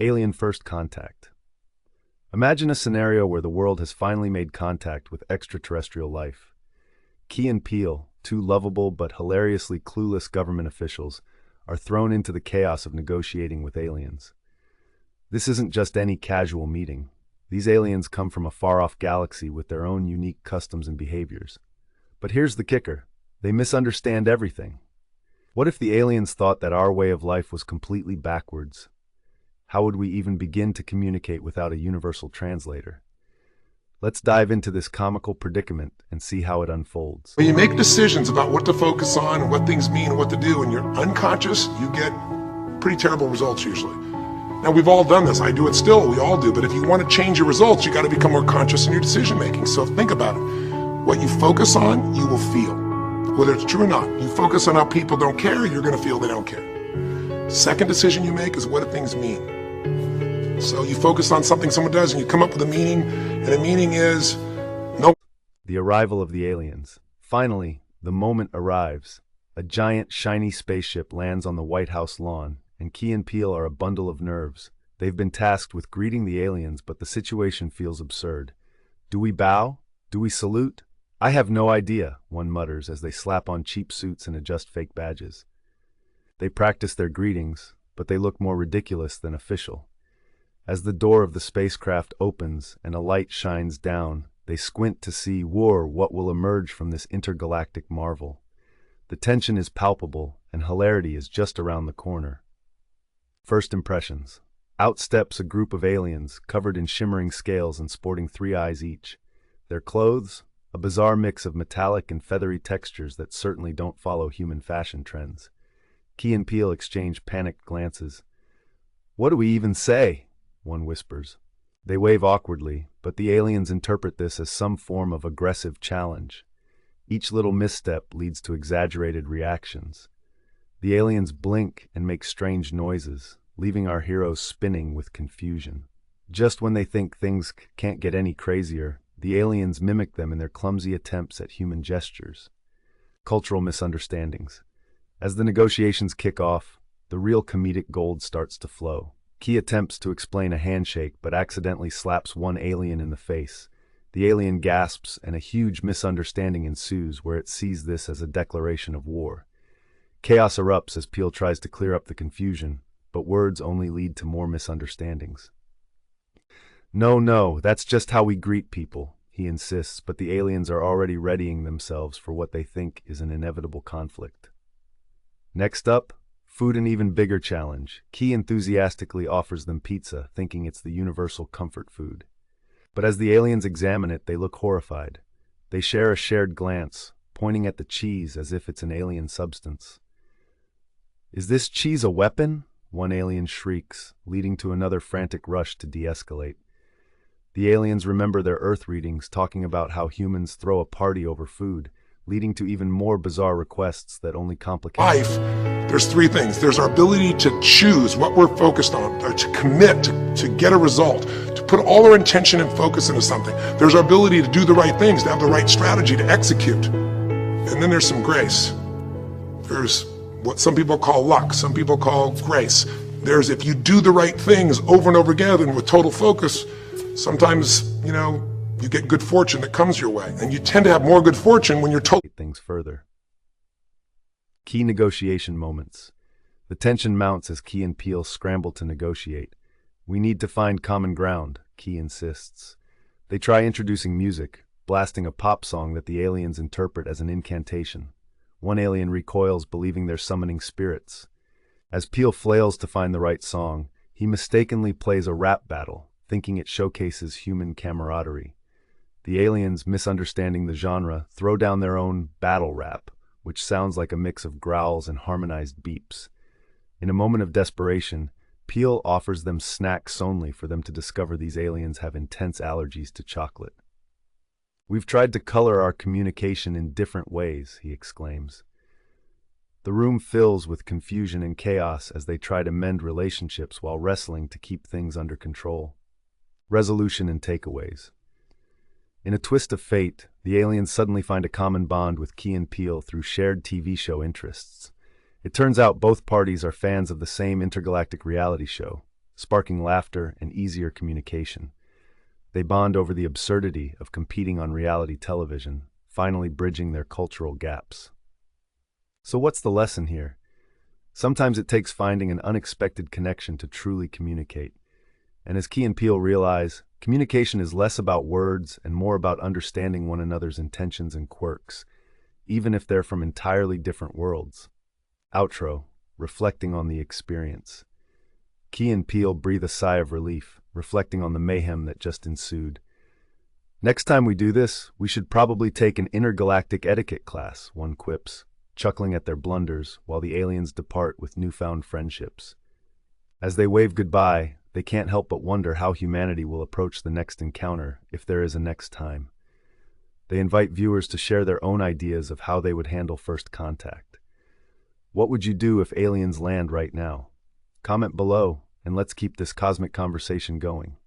Alien First Contact. Imagine a scenario where the world has finally made contact with extraterrestrial life. Key and Peele, two lovable but hilariously clueless government officials, are thrown into the chaos of negotiating with aliens. This isn't just any casual meeting. These aliens come from a far-off galaxy with their own unique customs and behaviors. But here's the kicker. They misunderstand everything. What if the aliens thought that our way of life was completely backwards? How would we even begin to communicate without a universal translator? Let's dive into this comical predicament and see how it unfolds. When you make decisions about what to focus on and what things mean and what to do, and you're unconscious, you get pretty terrible results usually. Now, we've all done this. I do it still. We all do. But if you want to change your results, you got to become more conscious in your decision making. So think about it. What you focus on, you will feel. Whether it's true or not. You focus on how people don't care, you're going to feel they don't care. Second decision you make is what do things mean? So you focus on something someone does and you come up with a meaning, and the meaning is no. The arrival of the aliens. Finally, the moment arrives. A giant, shiny spaceship lands on the White House lawn, and Key and Peele are a bundle of nerves. They've been tasked with greeting the aliens, but the situation feels absurd. Do we bow? Do we salute? I have no idea, one mutters as they slap on cheap suits and adjust fake badges. They practice their greetings, but they look more ridiculous than official. As the door of the spacecraft opens and a light shines down, they squint to see what will emerge from this intergalactic marvel. The tension is palpable, and hilarity is just around the corner. First impressions. Out steps a group of aliens, covered in shimmering scales and sporting 3 eyes each. Their clothes? A bizarre mix of metallic and feathery textures that certainly don't follow human fashion trends. Key and Peele exchange panicked glances. "What do we even say?" one whispers. They wave awkwardly, but the aliens interpret this as some form of aggressive challenge. Each little misstep leads to exaggerated reactions. The aliens blink and make strange noises, leaving our heroes spinning with confusion. Just when they think things can't get any crazier, the aliens mimic them in their clumsy attempts at human gestures. Cultural misunderstandings. As the negotiations kick off, the real comedic gold starts to flow. Key attempts to explain a handshake but accidentally slaps one alien in the face. The alien gasps and a huge misunderstanding ensues where it sees this as a declaration of war. Chaos erupts as Peele tries to clear up the confusion, but words only lead to more misunderstandings. No, that's just how we greet people, he insists, but the aliens are already readying themselves for what they think is an inevitable conflict. Next up, food, an even bigger challenge. Key enthusiastically offers them pizza, thinking it's the universal comfort food. But as the aliens examine it, they look horrified. They share a shared glance, pointing at the cheese as if it's an alien substance. "Is this cheese a weapon?" one alien shrieks, leading to another frantic rush to de-escalate. The aliens remember their Earth readings, talking about how humans throw a party over food, leading to even more bizarre requests that only complicate Life, there's 3 things. There's our ability to choose what we're focused on, or to commit, to get a result, to put all our intention and focus into something. There's our ability to do the right things, to have the right strategy, to execute. And then there's some grace. There's what some people call luck, some people call grace. There's if you do the right things over and over again and with total focus, sometimes, you get good fortune that comes your way. And you tend to have more good fortune when you're told things further. Key negotiation moments. The tension mounts as Key and Peele scramble to negotiate. "We need to find common ground," Key insists. They try introducing music, blasting a pop song that the aliens interpret as an incantation. One alien recoils, believing they're summoning spirits. As Peele flails to find the right song, he mistakenly plays a rap battle, thinking it showcases human camaraderie. The aliens, misunderstanding the genre, throw down their own battle rap, which sounds like a mix of growls and harmonized beeps. In a moment of desperation, Peele offers them snacks only for them to discover these aliens have intense allergies to chocolate. "We've tried to color our communication in different ways," he exclaims. The room fills with confusion and chaos as they try to mend relationships while wrestling to keep things under control. Resolution and takeaways. In a twist of fate, the aliens suddenly find a common bond with Key and Peele through shared TV show interests. It turns out both parties are fans of the same intergalactic reality show, sparking laughter and easier communication. They bond over the absurdity of competing on reality television, finally bridging their cultural gaps. So what's the lesson here? Sometimes it takes finding an unexpected connection to truly communicate. And as Key and Peele realize, communication is less about words and more about understanding one another's intentions and quirks, even if they're from entirely different worlds. Outro, reflecting on the experience. Key and Peele breathe a sigh of relief, reflecting on the mayhem that just ensued. Next time we do this, we should probably take an intergalactic etiquette class, one quips, chuckling at their blunders while the aliens depart with newfound friendships. As they wave goodbye, they can't help but wonder how humanity will approach the next encounter, if there is a next time. They invite viewers to share their own ideas of how they would handle first contact. What would you do if aliens land right now? Comment below, and let's keep this cosmic conversation going.